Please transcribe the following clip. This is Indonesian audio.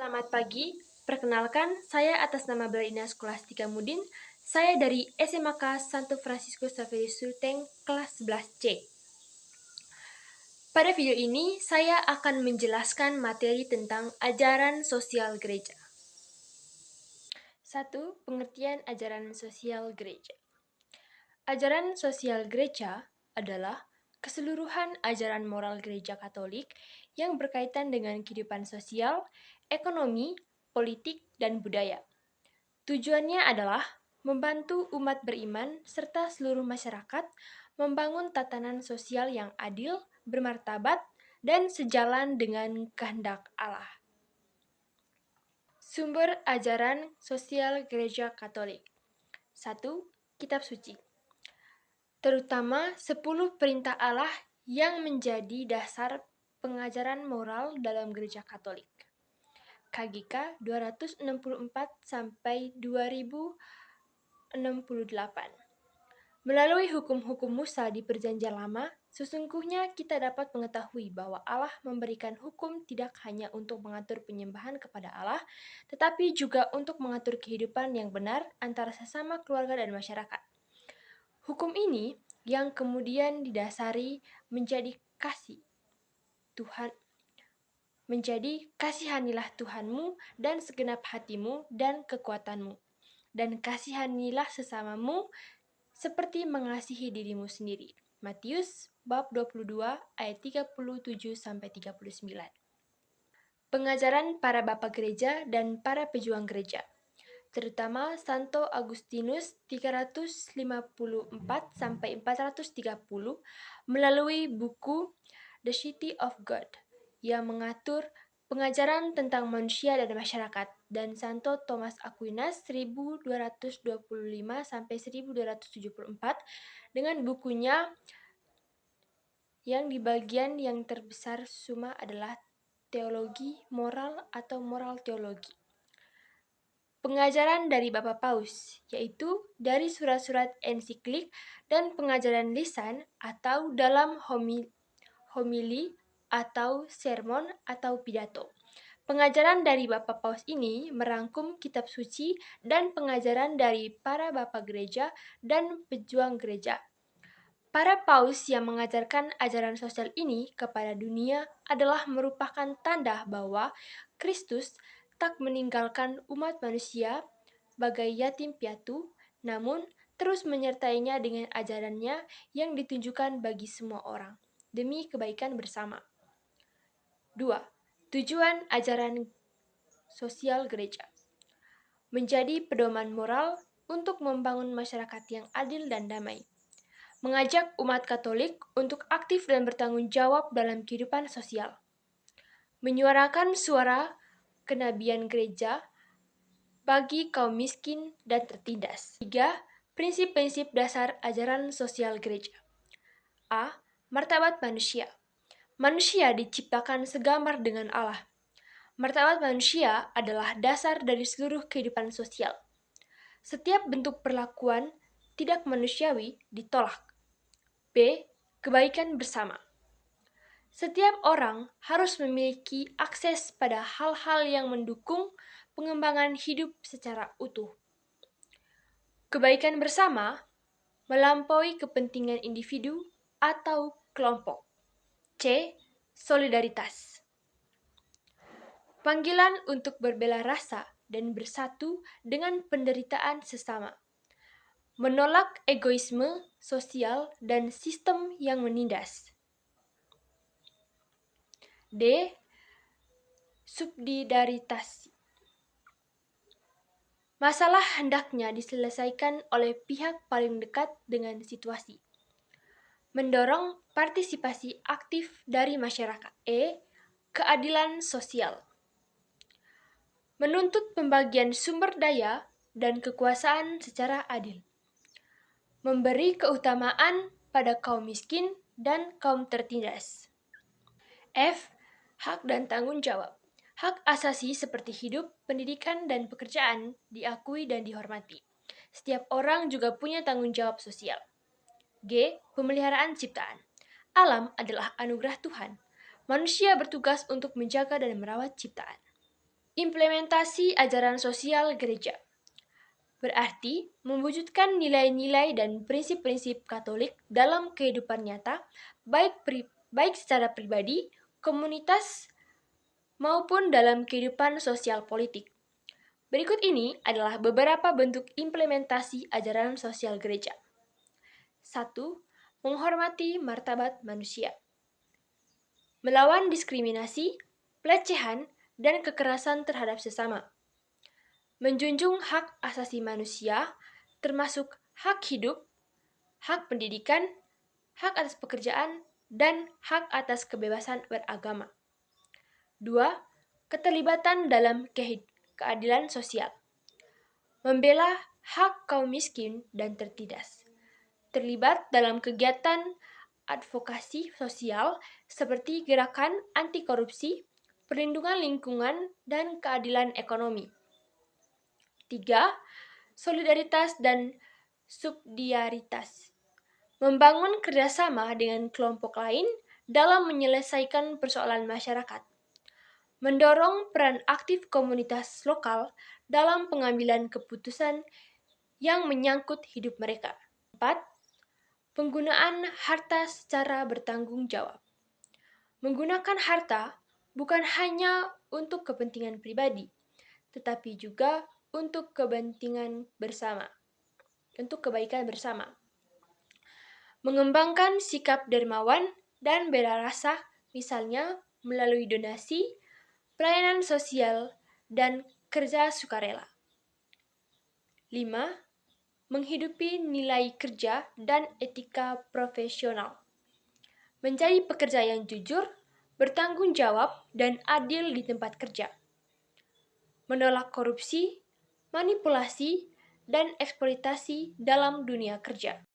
Selamat pagi, perkenalkan saya atas nama Belina Skolastika Mudin. Saya dari SMK Santo Franciscus Xaverius Sulteng kelas 11C. Pada video ini saya akan menjelaskan materi tentang ajaran sosial gereja. 1. Pengertian ajaran sosial gereja. Ajaran sosial gereja adalah keseluruhan ajaran moral gereja Katolik yang berkaitan dengan kehidupan sosial, ekonomi, politik, dan budaya. Tujuannya adalah membantu umat beriman serta seluruh masyarakat membangun tatanan sosial yang adil, bermartabat, dan sejalan dengan kehendak Allah. Sumber ajaran sosial gereja Katolik. 1. Kitab Suci. Terutama 10 perintah Allah yang menjadi dasar pengajaran moral dalam gereja Katolik. KGK 264 sampai 2068. Melalui hukum-hukum Musa di Perjanjian Lama, sesungguhnya kita dapat mengetahui bahwa Allah memberikan hukum tidak hanya untuk mengatur penyembahan kepada Allah, tetapi juga untuk mengatur kehidupan yang benar antara sesama keluarga dan masyarakat. Hukum ini yang kemudian didasari menjadi kasihanilah Tuhanmu dan segenap hatimu dan kekuatanmu, dan kasihanilah sesamamu seperti mengasihi dirimu sendiri. Matius bab 22 ayat 37-39. Pengajaran para bapak gereja dan para pejuang gereja, terutama Santo Agustinus 354-430 melalui buku The City of God yang mengatur pengajaran tentang manusia dan masyarakat, dan Santo Thomas Aquinas 1225-1274 dengan bukunya yang di bagian yang terbesar Summa adalah teologi moral atau moral teologi. Pengajaran dari Bapak Paus, yaitu dari surat-surat ensiklik dan pengajaran lisan atau dalam homili atau sermon atau pidato. Pengajaran dari Bapak Paus ini merangkum kitab suci dan pengajaran dari para bapak gereja dan pejuang gereja. Para paus yang mengajarkan ajaran sosial ini kepada dunia adalah merupakan tanda bahwa Kristus tak meninggalkan umat manusia bagai yatim piatu, namun terus menyertainya dengan ajarannya yang ditunjukkan bagi semua orang, demi kebaikan bersama. 2. Tujuan ajaran sosial gereja. Menjadi pedoman moral untuk membangun masyarakat yang adil dan damai. Mengajak umat Katolik untuk aktif dan bertanggung jawab dalam kehidupan sosial. Menyuarakan suara kenabian gereja bagi kaum miskin dan tertindas. 3. Prinsip-prinsip dasar ajaran sosial gereja. A. Martabat manusia. Manusia diciptakan segambar dengan Allah. Martabat manusia adalah dasar dari seluruh kehidupan sosial. Setiap bentuk perlakuan tidak manusiawi ditolak. B. Kebaikan bersama. Setiap orang harus memiliki akses pada hal-hal yang mendukung pengembangan hidup secara utuh. Kebaikan bersama melampaui kepentingan individu atau kelompok. C. Solidaritas. Panggilan untuk berbela rasa dan bersatu dengan penderitaan sesama. Menolak egoisme sosial dan sistem yang menindas. D. Subsidiaritas. Masalah hendaknya diselesaikan oleh pihak paling dekat dengan situasi. Mendorong partisipasi aktif dari masyarakat. E. Keadilan sosial. Menuntut pembagian sumber daya dan kekuasaan secara adil. Memberi keutamaan pada kaum miskin dan kaum tertindas. F. Hak dan tanggung jawab. Hak asasi seperti hidup, pendidikan, dan pekerjaan diakui dan dihormati. Setiap orang juga punya tanggung jawab sosial. G. Pemeliharaan ciptaan. Alam adalah anugerah Tuhan. Manusia bertugas untuk menjaga dan merawat ciptaan. Implementasi ajaran sosial gereja berarti mewujudkan nilai-nilai dan prinsip-prinsip Katolik dalam kehidupan nyata, baik secara pribadi, komunitas, maupun dalam kehidupan sosial politik. Berikut ini adalah beberapa bentuk implementasi ajaran sosial gereja. 1. Menghormati martabat manusia. Melawan diskriminasi, pelecehan, dan kekerasan terhadap sesama. Menjunjung hak asasi manusia, termasuk hak hidup, hak pendidikan, hak atas pekerjaan, dan hak atas kebebasan beragama. 2. Keterlibatan dalam keadilan sosial. Membela hak kaum miskin dan tertindas. Terlibat dalam kegiatan advokasi sosial seperti gerakan anti korupsi, perlindungan lingkungan, dan keadilan ekonomi. 3. Solidaritas dan subsidiaritas. Membangun kerjasama dengan kelompok lain dalam menyelesaikan persoalan masyarakat. Mendorong peran aktif komunitas lokal dalam pengambilan keputusan yang menyangkut hidup mereka. 4. Penggunaan harta secara bertanggung jawab. Menggunakan harta bukan hanya untuk kepentingan pribadi, tetapi juga untuk kepentingan bersama, untuk kebaikan bersama. Mengembangkan sikap dermawan dan bela rasa, misalnya melalui donasi, pelayanan sosial, dan kerja sukarela. 5. Menghidupi nilai kerja dan etika profesional. Menjadi pekerja yang jujur, bertanggung jawab, dan adil di tempat kerja. Menolak korupsi, manipulasi, dan eksploitasi dalam dunia kerja.